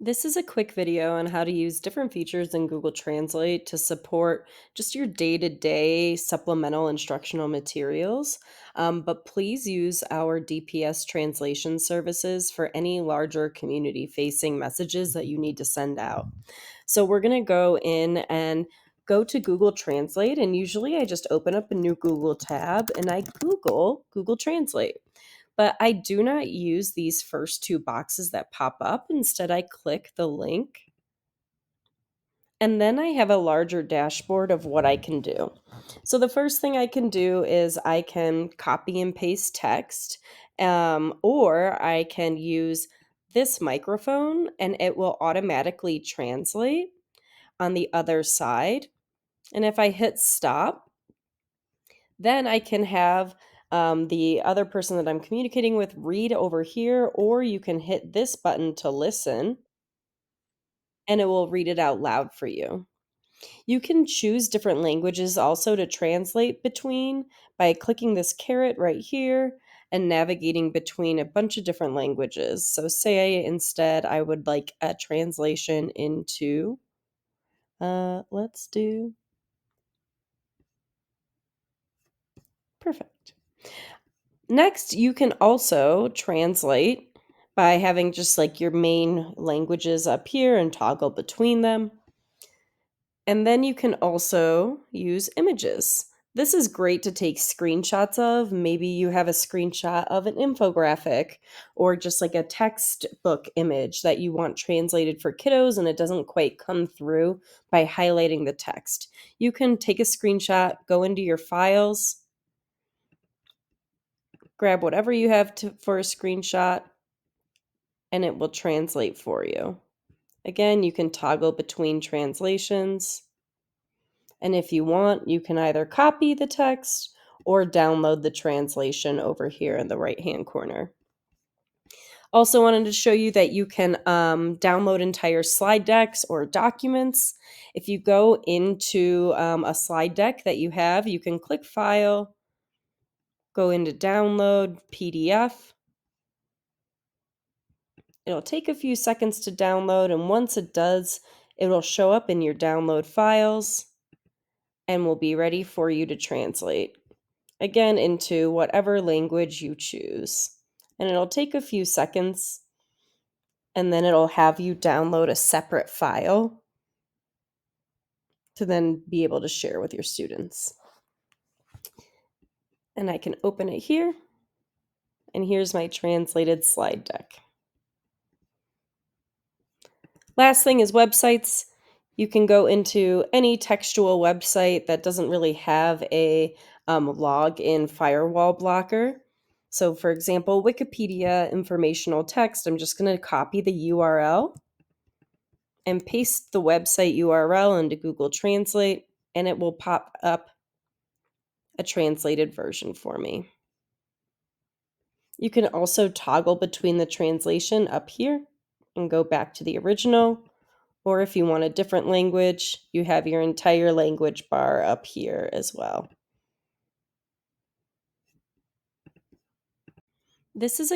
This is a quick video on how to use different features in Google Translate to support just your day to day supplemental instructional materials. But please use our DPS translation services for any larger community facing messages that you need to send out. So we're going to go in and go to Google Translate. And usually I just open up a new Google tab and I Google Translate. But I do not use these first two boxes that pop up. Instead, I click the link, and then I have a larger dashboard of what I can do. So the first thing I can do is I can copy and paste text, or I can use this microphone and it will automatically translate on the other side. And if I hit stop, then I can have the other person that I'm communicating with read over here, or you can hit this button to listen and it will read it out loud for you. You can choose different languages also to translate between by clicking this caret right here and navigating between a bunch of different languages. So, say instead I would like a translation into, let's do perfect. Next, you can also translate by having just like your main languages up here and toggle between them. And then you can also use images. This is great to take screenshots of. Maybe you have a screenshot of an infographic or just like a textbook image that you want translated for kiddos and it doesn't quite come through by highlighting the text. You can take a screenshot, go into your files, grab whatever you have for a screenshot, and it will translate for you. Again, you can toggle between translations. And if you want, you can either copy the text or download the translation over here in the right-hand corner. Also wanted to show you that you can download entire slide decks or documents. If you go into a slide deck that you have, you can click File, go into Download, PDF. It'll take a few seconds to download, and once it does, it'll show up in your download files and will be ready for you to translate. Again, into whatever language you choose. And it'll take a few seconds, and then it'll have you download a separate file to then be able to share with your students. And I can open it here, and here's my translated slide deck. Last thing is websites. You can go into any textual website that doesn't really have a login firewall blocker. So, for example, Wikipedia informational text, I'm just going to copy the URL and paste the website URL into Google Translate, and it will pop up a translated version for me. You can also toggle between the translation up here and go back to the original. Or if you want a different language, you have your entire language bar up here as well. This is